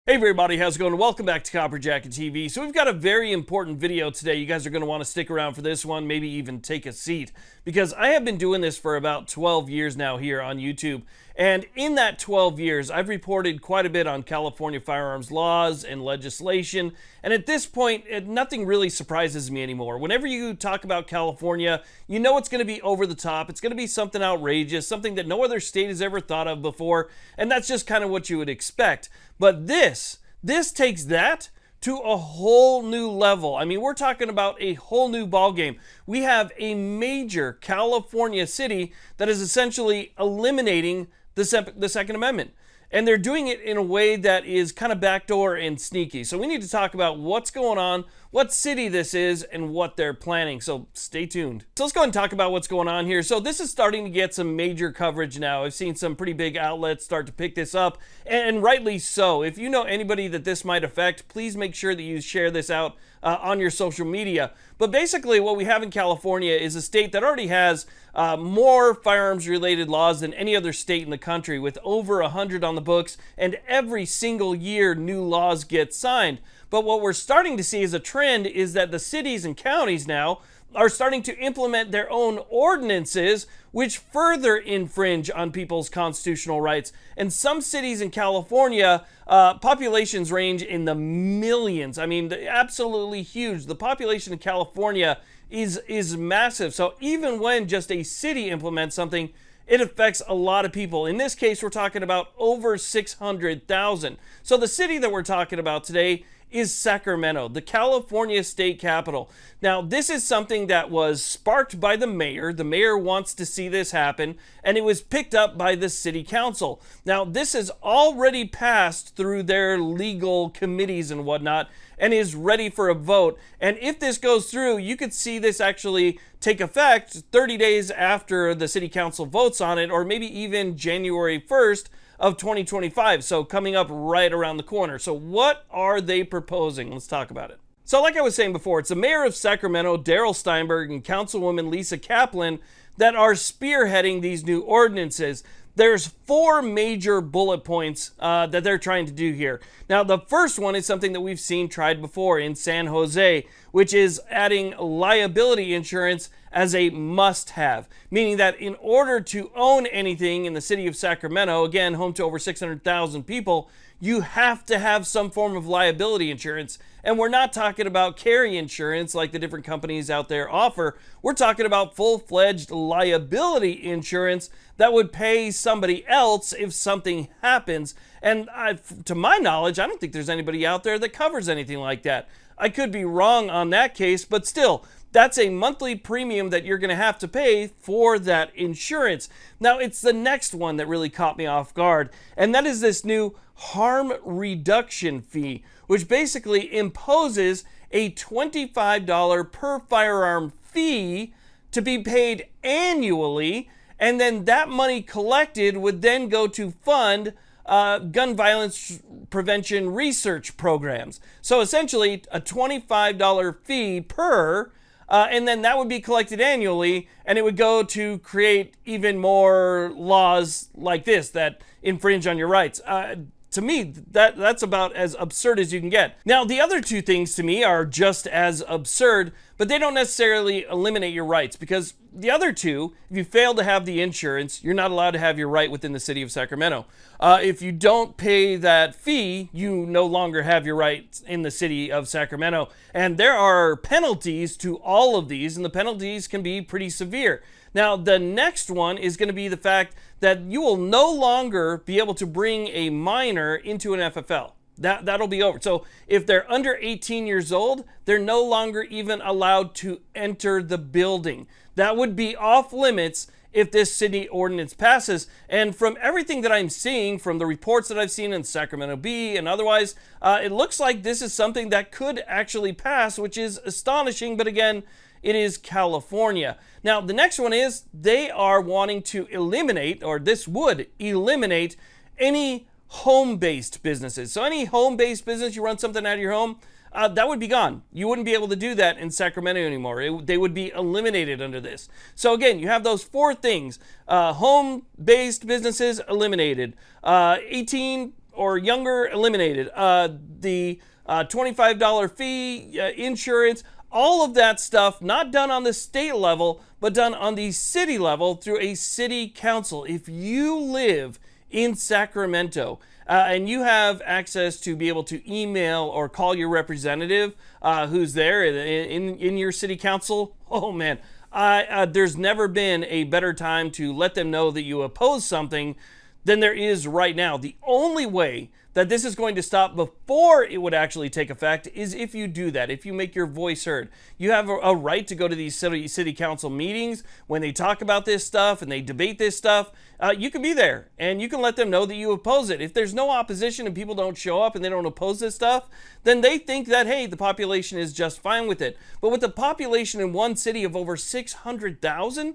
Hey everybody, how's it going? Welcome back to Copper Jacket TV. So we've got a very important video today. You guys are going to want to stick around for this one, maybe even take a seat, because I have been doing this for about 12 years now here on YouTube. And in that 12 years, I've reported quite a bit on California firearms laws and legislation. And at this point, nothing really surprises me anymore. Whenever you talk about California, you know it's going to be over the top. It's going to be something outrageous, something that no other state has ever thought of before. And that's just kind of what you would expect. But this takes that to a whole new level. I mean, we're talking about a whole new ballgame. We have a major California city that is essentially eliminating the Second Amendment. And they're doing it in a way that is kind of backdoor and sneaky. So we need to talk about what's going on, what city this is, and what they're planning. So stay tuned. So let's go ahead and talk about what's going on here. So this is starting to get some major coverage now. I've seen some pretty big outlets start to pick this up, and rightly so. If you know anybody that this might affect, please make sure that you share this out on your social media. But basically what we have in California is a state that already has more firearms related laws than any other state in the country, with over 100 on the books, and every single year new laws get signed. But what we're starting to see as a trend is that the cities and counties now are starting to implement their own ordinances which further infringe on people's constitutional rights. And some cities in California, populations range in the millions. I mean, absolutely huge. The population in California is massive. So even when just a city implements something, it affects a lot of people. In this case, we're talking about over 600,000. So the city that we're talking about today is Sacramento, the California state capital. Now, this is something that was sparked by the mayor. The mayor wants to see this happen, and it was picked up by the city council. Now, this has already passed through their legal committees and whatnot, and is ready for a vote. And if this goes through, you could see this actually take effect 30 days after the city council votes on it, or maybe even January 1st of 2025. So coming up right around the corner. So what are they proposing? Let's talk about it. So like I was saying before, it's the mayor of Sacramento, Darrell Steinberg, and Councilwoman Lisa Kaplan that are spearheading these new ordinances. There's four major bullet points that they're trying to do here. Now, the first one is something that we've seen tried before in San Jose, which is adding liability insurance as a must-have, meaning that in order to own anything in the city of Sacramento, again, home to over 600,000 people, you have to have some form of liability insurance. And we're not talking about carry insurance like the different companies out there offer. We're talking about full-fledged liability insurance that would pay somebody else if something happens. And to my knowledge, I don't think there's anybody out there that covers anything like that. I could be wrong on that case, but still, that's a monthly premium that you're going to have to pay for that insurance. Now, it's the next one that really caught me off guard, and that is this new harm reduction fee, which basically imposes a $25 per firearm fee to be paid annually, and then that money collected would then go to fund gun violence prevention research programs. So essentially a $25 fee per, and then that would be collected annually, and it would go to create even more laws like this that infringe on your rights. To me, that's about as absurd as you can get. Now, the other two things to me are just as absurd, but they don't necessarily eliminate your rights, because the other two, if you fail to have the insurance, you're not allowed to have your right within the city of Sacramento. If you don't pay that fee, you no longer have your rights in the city of Sacramento. And there are penalties to all of these, and the penalties can be pretty severe. Now, the next one is going to be the fact that you will no longer be able to bring a minor into an FFL. That'll be over. So if they're under 18 years old, they're no longer even allowed to enter the building. That would be off limits if this city ordinance passes. And from everything that I'm seeing, from the reports that I've seen in Sacramento Bee and otherwise, it looks like this is something that could actually pass, which is astonishing. But again, it is California. Now, the next one is they are wanting to eliminate, or this would eliminate, any home-based businesses. So any home-based business, you run something out of your home, that would be gone. You wouldn't be able to do that in Sacramento anymore. They would be eliminated under this. So again, you have those four things. Home-based businesses eliminated. 18 or younger eliminated. The $25 fee, insurance, all of that stuff not done on the state level, but done on the city level through a city council. If you live in Sacramento and you have access to be able to email or call your representative who's there in your city council, oh man, there's never been a better time to let them know that you oppose something than there is right now. The only way that this is going to stop before it would actually take effect is if you do that, if you make your voice heard. You have a right to go to these city council meetings when they talk about this stuff and they debate this stuff. You can be there and you can let them know that you oppose it. If there's no opposition and people don't show up and they don't oppose this stuff, then they think that, hey, the population is just fine with it. But with the population in one city of over 600,000,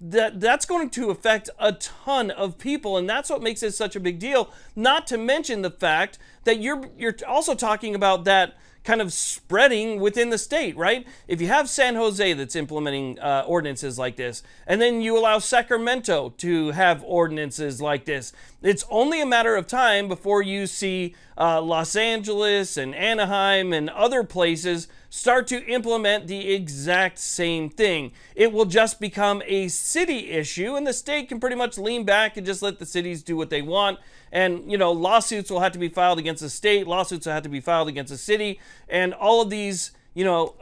that's going to affect a ton of people, and that's what makes this such a big deal. Not to mention the fact that you're also talking about that kind of spreading within the state, right? If you have San Jose that's implementing ordinances like this, and then you allow Sacramento to have ordinances like this, it's only a matter of time before you see Los Angeles and Anaheim and other places start to implement the exact same thing. It will just become a city issue, and the state can pretty much lean back and just let the cities do what they want. And, you know, lawsuits will have to be filed against the state, lawsuits will have to be filed against the city, and all of these, you know,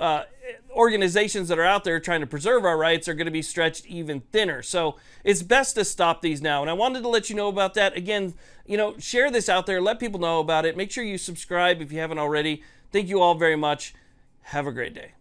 organizations that are out there trying to preserve our rights are going to be stretched even thinner. So it's best to stop these now. And I wanted to let you know about that. Again, you know, share this out there, let people know about it. Make sure you subscribe if you haven't already. Thank you all very much. Have a great day.